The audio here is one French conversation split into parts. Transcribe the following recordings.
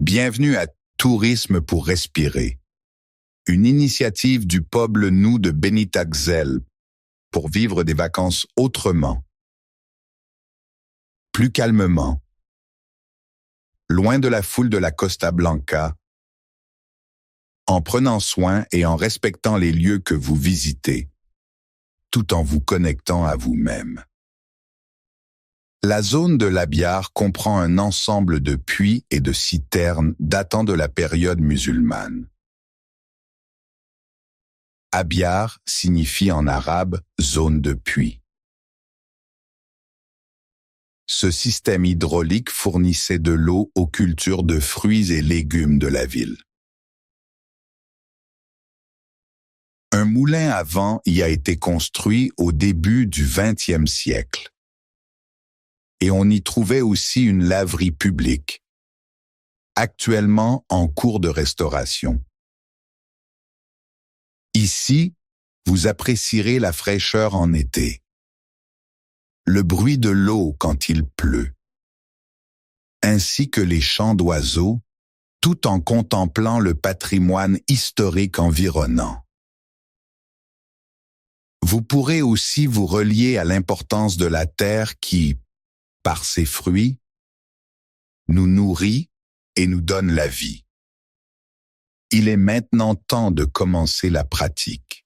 Bienvenue à Tourisme pour respirer, une initiative du Pobl Nou de Benitaxel pour vivre des vacances autrement, plus calmement, loin de la foule de la Costa Blanca, en prenant soin et en respectant les lieux que vous visitez, tout en vous connectant à vous-même. La zone de l'Abyar comprend un ensemble de puits et de citernes datant de la période musulmane. Abyar signifie en arabe « zone de puits ». Ce système hydraulique fournissait de l'eau aux cultures de fruits et légumes de la ville. Un moulin à vent y a été construit au début du XXe siècle. Et on y trouvait aussi une laverie publique, actuellement en cours de restauration. Ici, vous apprécierez la fraîcheur en été, le bruit de l'eau quand il pleut, ainsi que les chants d'oiseaux, tout en contemplant le patrimoine historique environnant. Vous pourrez aussi vous relier à l'importance de la terre qui, par ses fruits, nous nourrit et nous donne la vie. Il est maintenant temps de commencer la pratique.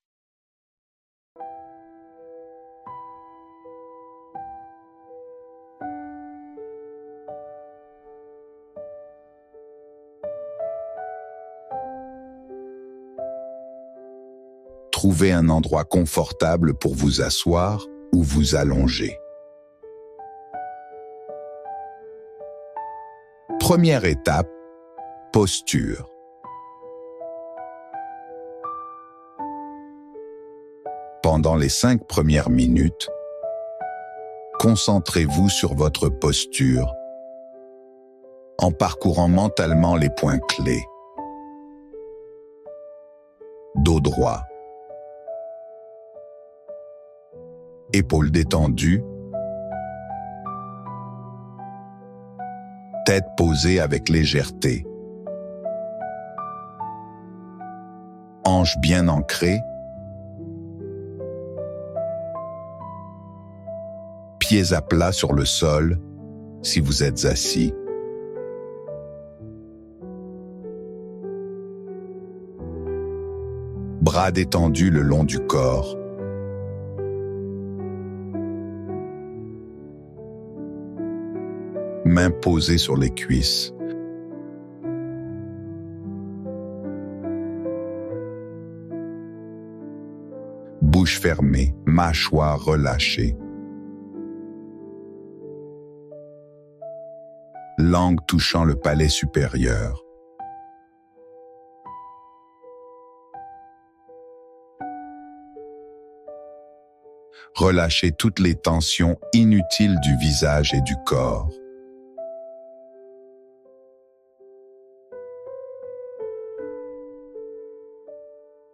Trouvez un endroit confortable pour vous asseoir ou vous allonger. Première étape, posture. Pendant les 5 premières minutes, concentrez-vous sur votre posture en parcourant mentalement les points clés. Dos droit, épaules détendues, tête posée avec légèreté, hanches bien ancrées, pieds à plat sur le sol si vous êtes assis. Bras détendus le long du corps. Mains posées sur les cuisses. Bouche fermée, mâchoire relâchée. Langue touchant le palais supérieur. Relâchez toutes les tensions inutiles du visage et du corps.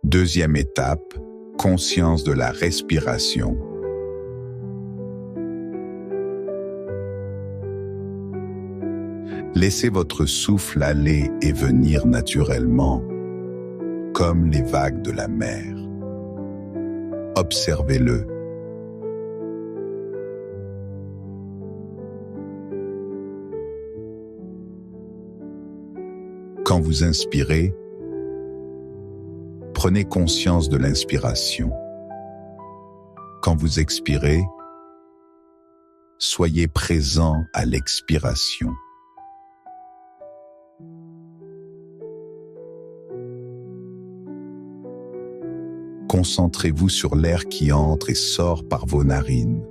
Deuxième étape, conscience de la respiration. Laissez votre souffle aller et venir naturellement, comme les vagues de la mer. Observez-le. Quand vous inspirez, prenez conscience de l'inspiration. Quand vous expirez, soyez présent à l'expiration. Concentrez-vous sur l'air qui entre et sort par vos narines.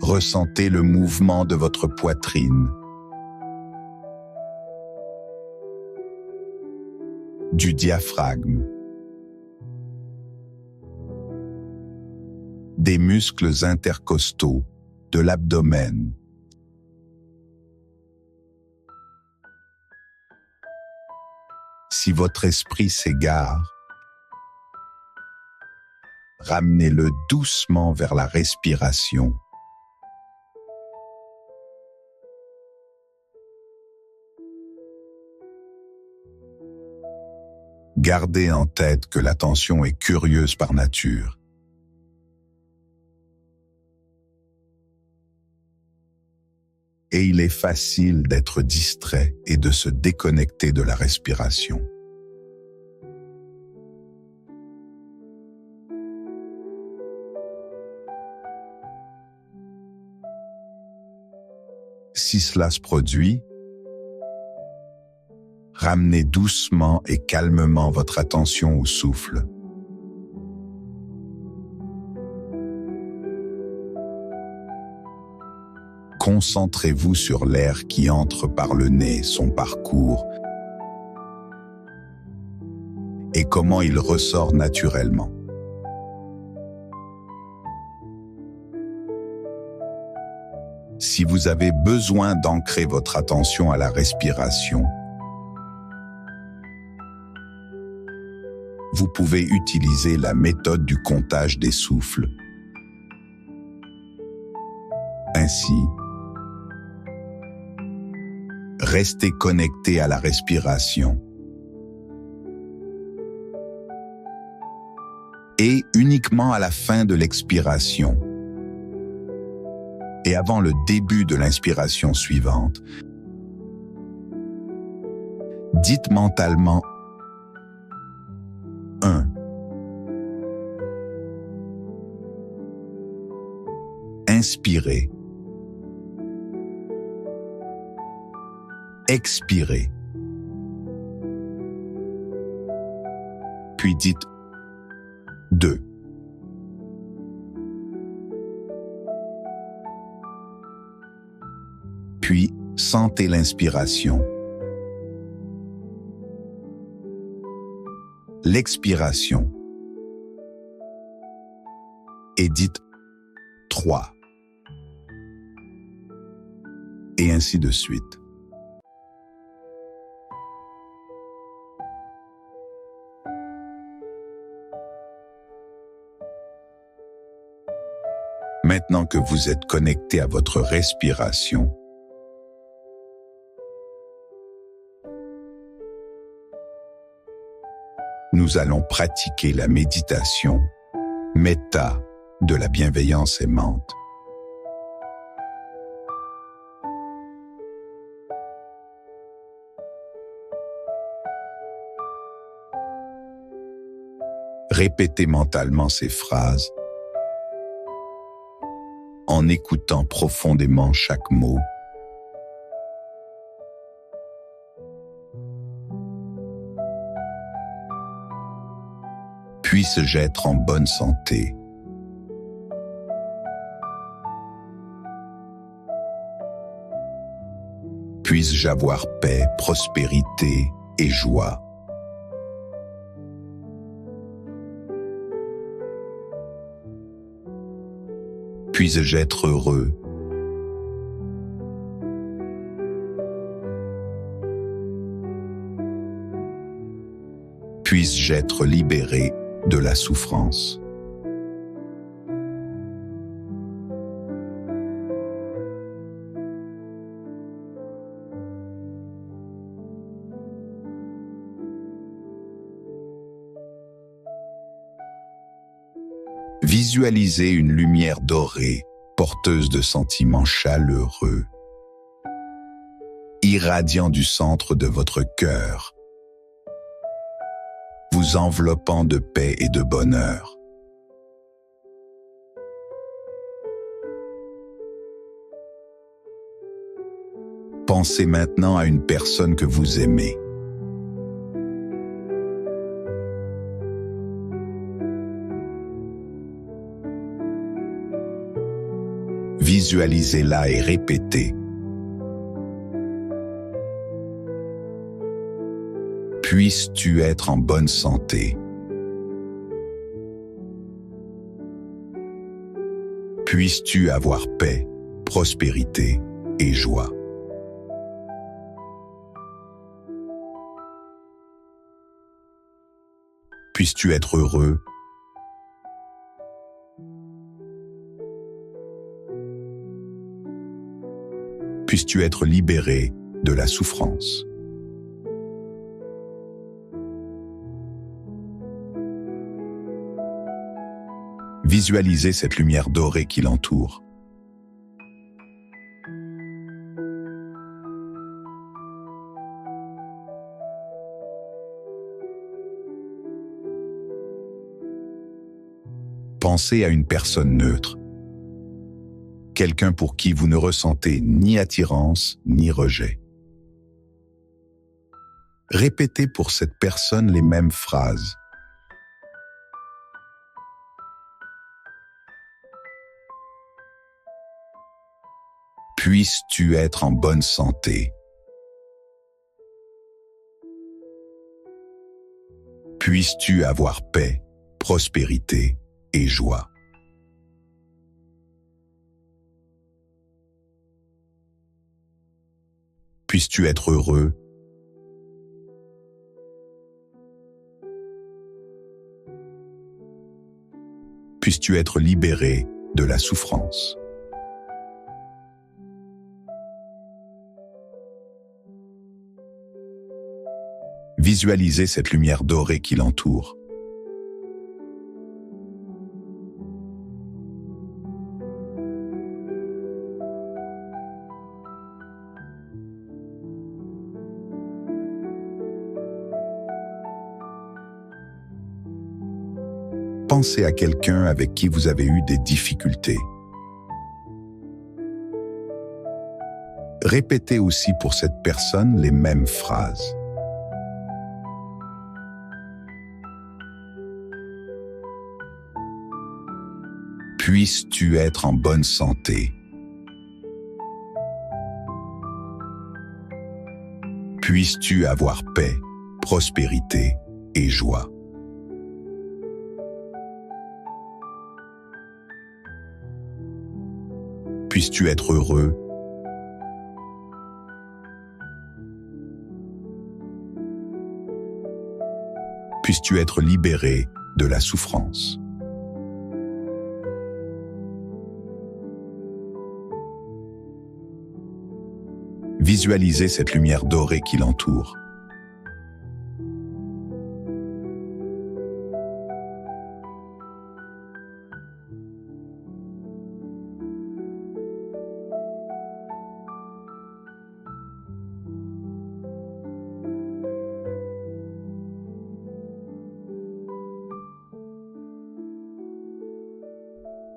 Ressentez le mouvement de votre poitrine, du diaphragme, des muscles intercostaux, de l'abdomen. Si votre esprit s'égare, Ramenez-le doucement vers la respiration. Gardez en tête que l'attention est curieuse par nature. Et il est facile d'être distrait et de se déconnecter de la respiration. Si cela se produit, ramenez doucement et calmement votre attention au souffle. Concentrez-vous sur l'air qui entre par le nez, son parcours, et comment il ressort naturellement. Si vous avez besoin d'ancrer votre attention à la respiration, vous pouvez utiliser la méthode du comptage des souffles. Ainsi, restez connecté à la respiration. Et uniquement à la fin de l'expiration et avant le début de l'inspiration suivante, dites mentalement 1. Inspirez. Expirez. Puis dites 2. Puis sentez l'inspiration. L'expiration. Et dites 3. Et ainsi de suite. Maintenant que vous êtes connecté à votre respiration, nous allons pratiquer la méditation Metta de la bienveillance aimante. Répétez mentalement ces phrases en écoutant profondément chaque mot. Puisse-je être en bonne santé. Puisse-je avoir paix, prospérité et joie. Puisse-je être heureux. Puisse-je être libéré de la souffrance. Visualisez une lumière dorée, porteuse de sentiments chaleureux, irradiant du centre de votre cœur, vous enveloppant de paix et de bonheur. Pensez maintenant à une personne que vous aimez. Visualisez-la et répétez. Puisses-tu être en bonne santé. Puisses-tu avoir paix, prospérité et joie. Puisses-tu être heureux. Puisses-tu être libéré de la souffrance. Visualisez cette lumière dorée qui l'entoure. Pensez à une personne neutre, quelqu'un pour qui vous ne ressentez ni attirance ni rejet. Répétez pour cette personne les mêmes phrases. Puisses-tu être en bonne santé. Puisses-tu avoir paix, prospérité et joie. Puisses-tu être heureux. Puisses-tu être libéré de la souffrance. Visualisez cette lumière dorée qui l'entoure. Pensez à quelqu'un avec qui vous avez eu des difficultés. Répétez aussi pour cette personne les mêmes phrases. Puisses-tu être en bonne santé. Puisses-tu avoir paix, prospérité et joie. Puisses-tu être heureux. Puisses-tu être libéré de la souffrance. Visualisez cette lumière dorée qui l'entoure.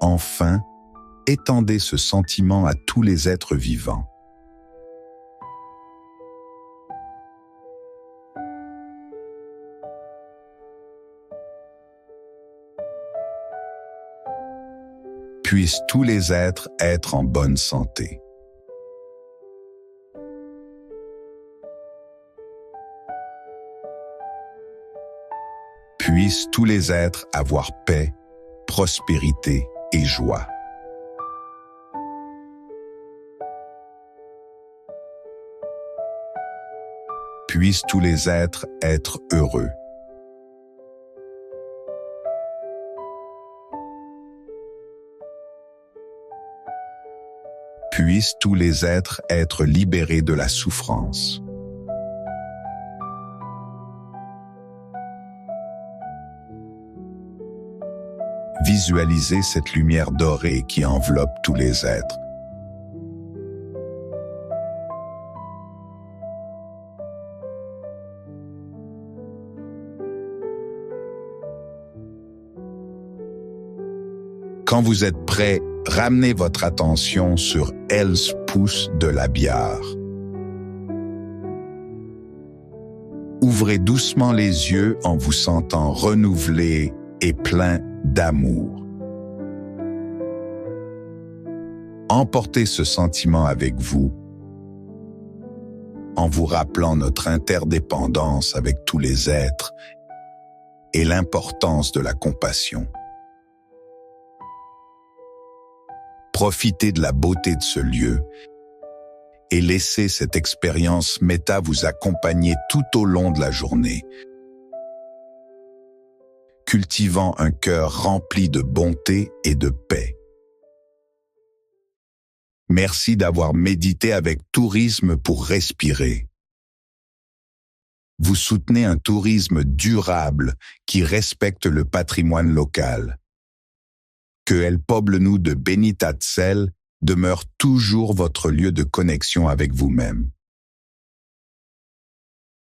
Enfin, étendez ce sentiment à tous les êtres vivants. Puissent tous les êtres être en bonne santé. Puissent tous les êtres avoir paix, prospérité et joie. Puissent tous les êtres être heureux. Puissent tous les êtres être libérés de la souffrance. Visualisez cette lumière dorée qui enveloppe tous les êtres. Quand vous êtes prêt, ramenez votre attention sur Els Pousse de la Biar. Ouvrez doucement les yeux en vous sentant renouvelé et plein d'amour. Emportez ce sentiment avec vous en vous rappelant notre interdépendance avec tous les êtres et l'importance de la compassion. Profitez de la beauté de ce lieu et laissez cette expérience méta vous accompagner tout au long de la journée, cultivant un cœur rempli de bonté et de paix. Merci d'avoir médité avec Tourisme pour respirer. Vous soutenez un tourisme durable qui respecte le patrimoine local. Que El Poblenou de Benitatzel demeure toujours votre lieu de connexion avec vous-même.